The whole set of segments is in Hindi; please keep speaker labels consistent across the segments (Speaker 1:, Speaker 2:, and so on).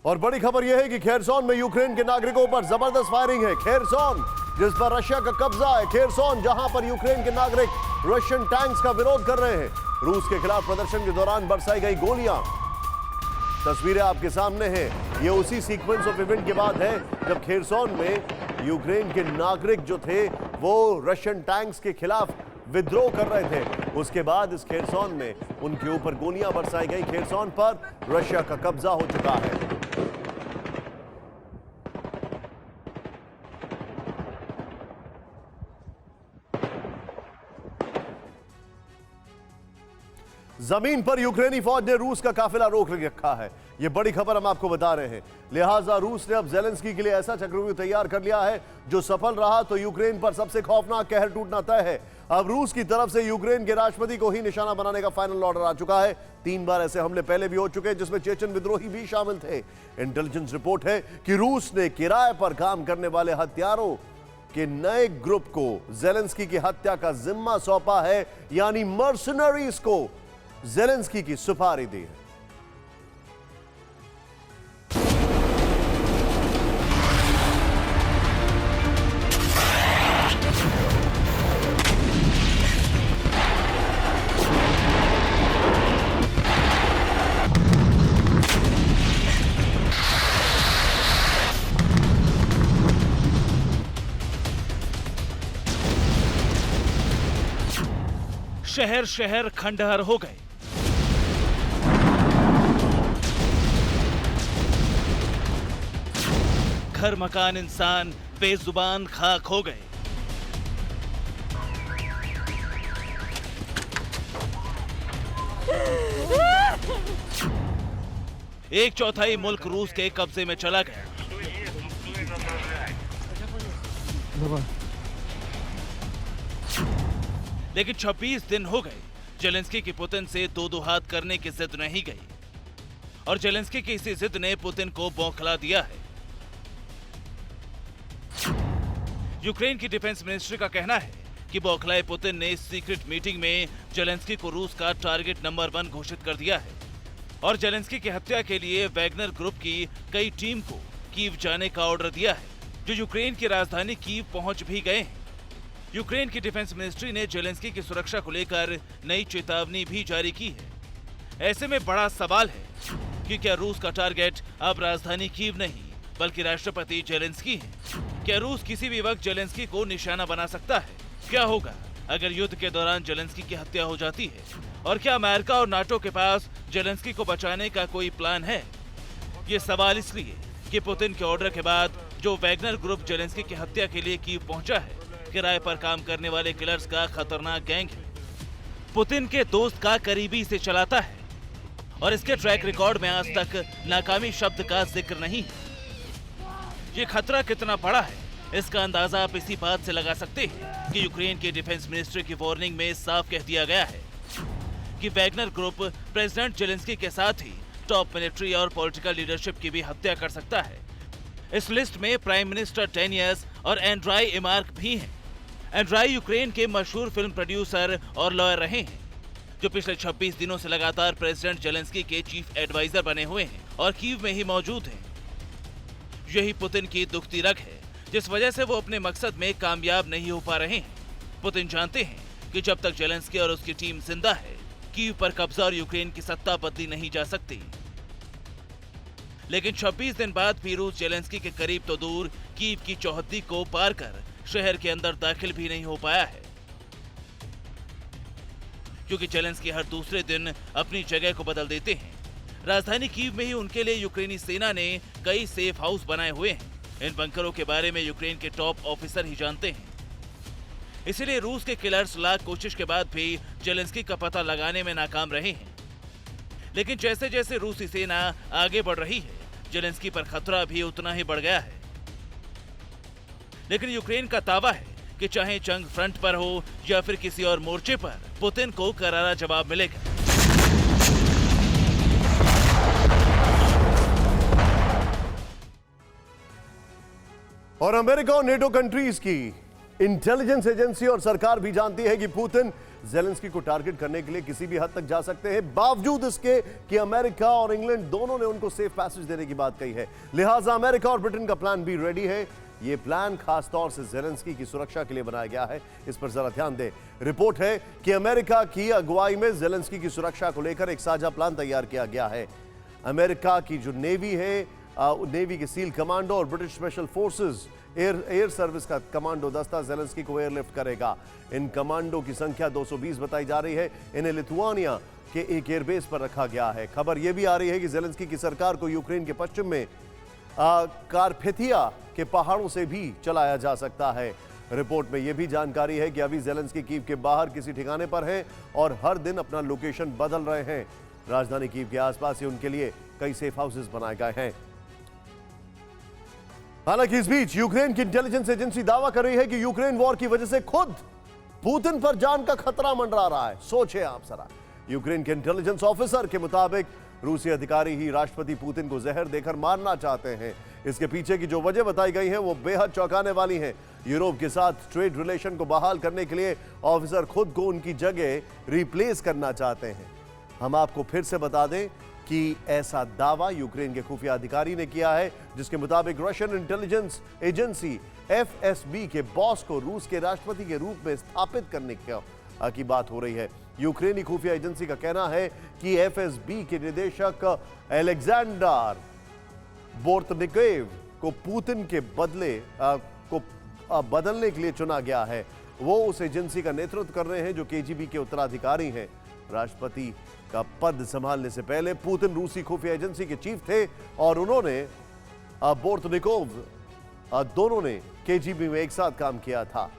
Speaker 1: और बड़ी खबर यह है कि खेरसोन में यूक्रेन के नागरिकों पर जबरदस्त फायरिंग है। खेरसोन जिस पर रशिया का कब्जा है, खेरसोन जहां पर यूक्रेन के नागरिक रशियन टैंक्स का विरोध कर रहे हैं। रूस के खिलाफ प्रदर्शन के दौरान बरसाई गई गोलियां, तस्वीरें आपके सामने हैं। ये उसी सीक्वेंस ऑफ इवेंट के बाद है जब खेरसोन में यूक्रेन के नागरिक जो थे वो रशियन टैंक्स के खिलाफ विद्रोह कर रहे थे। उसके बाद इस खेरसोन में उनके ऊपर गोलियां बरसाई गई। खेरसोन पर रशिया का कब्जा हो चुका है। जमीन पर यूक्रेनी फौज ने रूस का काफिला रोक रखा है। यह बड़ी खबर हम आपको बता रहे हैं। लिहाजा रूस ने अब जेलेंस्की के लिए ऐसा चक्रव्यूह तैयार कर लिया है जो सफल रहा तो यूक्रेन पर सबसे खौफनाक कहर टूटना तय है। अब रूस की तरफ से यूक्रेन के राष्ट्रपति को ही निशाना बनाने का फाइनल ऑर्डर आ चुका है। 3 बार ऐसे हमले पहले भी हो चुके हैं जिसमें चेचन विद्रोही भी शामिल थे। इंटेलिजेंस रिपोर्ट है कि रूस ने किराए पर काम करने वाले हत्यारों के नए ग्रुप को जेलेंस्की की हत्या का जिम्मा सौंपा है, यानी मर्सनरीज को जेलेंस्की की सुपारी दी है।
Speaker 2: शहर शहर खंडहर हो गए। घर मकान इंसान बेजुबान खाक हो गए। एक चौथाई मुल्क रूस के कब्जे में चला गया। लेकिन 26 दिन हो गए जेलेंस्की की पुतिन से दो हाथ करने की जिद नहीं गई और जेलेंस्की की इसी जिद ने पुतिन को बौखला दिया है। यूक्रेन की डिफेंस मिनिस्ट्री का कहना है कि बौखलाए पुतिन ने सीक्रेट मीटिंग में जेलेंस्की को रूस का टारगेट नंबर 1 घोषित कर दिया है और जेलेंस्की की हत्या के लिए वैगनर ग्रुप की कई टीम को कीव जाने का ऑर्डर दिया है, जो यूक्रेन की राजधानी कीव पहुंच भी गए हैं। यूक्रेन की डिफेंस मिनिस्ट्री ने जेलेंस्की की सुरक्षा को लेकर नई चेतावनी भी जारी की है। ऐसे में बड़ा सवाल है कि क्या रूस का टारगेट अब राजधानी कीव नहीं बल्कि राष्ट्रपति जेलेंस्की है? क्या रूस किसी भी वक्त जेलेंस्की को निशाना बना सकता है? क्या होगा अगर युद्ध के दौरान जेलेंस्की की हत्या हो जाती है? और क्या अमेरिका और नाटो के पास जेलेंस्की को बचाने का कोई प्लान है? ये सवाल इसलिए कि पुतिन के ऑर्डर के बाद जो वैगनर ग्रुप जेलेंस्की की हत्या के लिए कीव पहुंचा है, किराए पर काम करने वाले किलर्स का खतरनाक गैंग है। पुतिन के दोस्त का करीबी से चलाता है और इसके ट्रैक रिकॉर्ड में आज तक नाकामी शब्द का जिक्र नहीं है। ये खतरा कितना बड़ा है इसका अंदाजा आप इसी बात से लगा सकते हैं कि यूक्रेन के डिफेंस मिनिस्ट्री की वार्निंग में साफ कह दिया गया है कि वैगनर ग्रुप प्रेसिडेंट जेलेंस्की के साथ ही टॉप मिलिट्री और पॉलिटिकल लीडरशिप की भी हत्या कर सकता है। इस लिस्ट में प्राइम मिनिस्टर टेनियस और एंड्राई इमार्क भी हैं। एंड्राई यूक्रेन के मशहूर फिल्म प्रोड्यूसर और लॉयर रहे हैं जो पिछले 26 दिनों से लगातार प्रेसिडेंट जेलेंस्की के चीफ एडवाइजर बने हुए हैं और कीव में ही मौजूद हैं। यही पुतिन की दुखती रग है जिस वजह से वो अपने मकसद में कामयाब नहीं हो पा रहे हैं। पुतिन जानते हैं कि जब तक जेलेंस्की और उसकी टीम जिंदा है, कीव पर कब्जा और यूक्रेन की सत्ता बदली नहीं जा सकती। लेकिन 26 दिन बाद भी रूस जेलेंस्की के करीब तो दूर कीव की चौहद्दी को पार कर शहर के अंदर दाखिल भी नहीं हो पाया है, क्योंकि जेलेंस्की हर दूसरे दिन अपनी जगह को बदल देते हैं। राजधानी कीव में ही उनके लिए यूक्रेनी सेना ने कई सेफ हाउस बनाए हुए हैं। इन बंकरों के बारे में यूक्रेन के टॉप ऑफिसर ही जानते हैं। इसलिए रूस के किलर्स लाख कोशिश के बाद भी जेलेंस्की का पता लगाने में नाकाम रहे हैं। लेकिन जैसे जैसे रूसी सेना आगे बढ़ रही है, जेलेंस्की पर खतरा भी उतना ही बढ़ गया है। लेकिन यूक्रेन का दावा है कि चाहे जंग फ्रंट पर हो या फिर किसी और मोर्चे पर, पुतिन को करारा जवाब मिलेगा।
Speaker 1: और अमेरिका और नेटो कंट्रीज की इंटेलिजेंस एजेंसी और सरकार भी जानती है कि पुतिन जेलेंस्की को टारगेट करने के लिए किसी भी हद तक जा सकते हैं, बावजूद इसके कि अमेरिका और इंग्लैंड दोनों ने उनको सेफ पैसेज देने की बात कही है। लिहाजा अमेरिका और ब्रिटेन का प्लान भी रेडी है। यह प्लान खास तौर से जेलेंस्की की सुरक्षा के लिए बनाया गया है। इस पर जरा ध्यान दें। रिपोर्ट है कि अमेरिका की अगुवाई में जेलेंस्की की सुरक्षा को लेकर एक साझा प्लान तैयार किया गया है। अमेरिका की जो नेवी है, नेवी के सील कमांडो और British special forces air service का कमांडो दस्ता जेलेंस्की को एयरलिफ्ट करेगा। इन कमांडो की संख्या 220 बताई जा रही है। इन्हें लिथुआनिया के एक एयरबेस पर रखा गया है। खबर यह भी आ रही है कि जेलेंस्की की सरकार को यूक्रेन के पश्चिम में कारपेथिया के पहाड़ों से भी चलाया जा सकता है। रिपोर्ट में यह भी जानकारी है कि अभी जेलेंस्की कीव के बाहर किसी ठिकाने पर हैं और हर दिन अपना लोकेशन बदल रहे हैं। राजधानी कीव के आसपास ही उनके लिए कई सेफ हाउसेस बनाए गए हैं। हालांकि इस बीच यूक्रेन की इंटेलिजेंस एजेंसी दावा कर रही है कि यूक्रेन वॉर की वजह से खुद पुतिन पर जान का खतरा मंडरा रहा है। सोचिए आप जरा, यूक्रेन के इंटेलिजेंस ऑफिसर के मुताबिक रूसी अधिकारी ही राष्ट्रपति पुतिन को जहर देकर मारना चाहते हैं। इसके पीछे की जो वजह बताई गई है वो बेहद चौंकाने वाली है। यूरोप के साथ ट्रेड रिलेशन को बहाल करने के लिए ऑफिसर खुद को उनकी जगह रिप्लेस करना चाहते हैं। हम आपको फिर से बता दें कि ऐसा दावा यूक्रेन के खुफिया अधिकारी ने किया है, जिसके मुताबिक रशियन इंटेलिजेंस एजेंसी एफएसबी के बॉस को रूस के राष्ट्रपति के रूप में स्थापित करने की बात हो रही है। यूक्रेनी खुफिया एजेंसी का कहना है कि एफएसबी के निदेशक अलेक्जेंडर बोर्तनिकोव को पुतिन के बदलने के लिए चुना गया है। वो उस एजेंसी का नेतृत्व कर रहे हैं जो केजीबी के उत्तराधिकारी हैं। राष्ट्रपति का पद संभालने से पहले पुतिन रूसी खुफिया एजेंसी के चीफ थे और उन्होंने बोर्तनिकोव दोनों ने केजीबी में एक साथ काम किया था।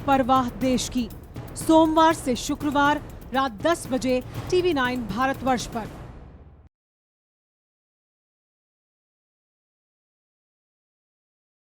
Speaker 3: परवाह देश की, सोमवार से शुक्रवार रात 10 बजे TV9 भारतवर्ष पर।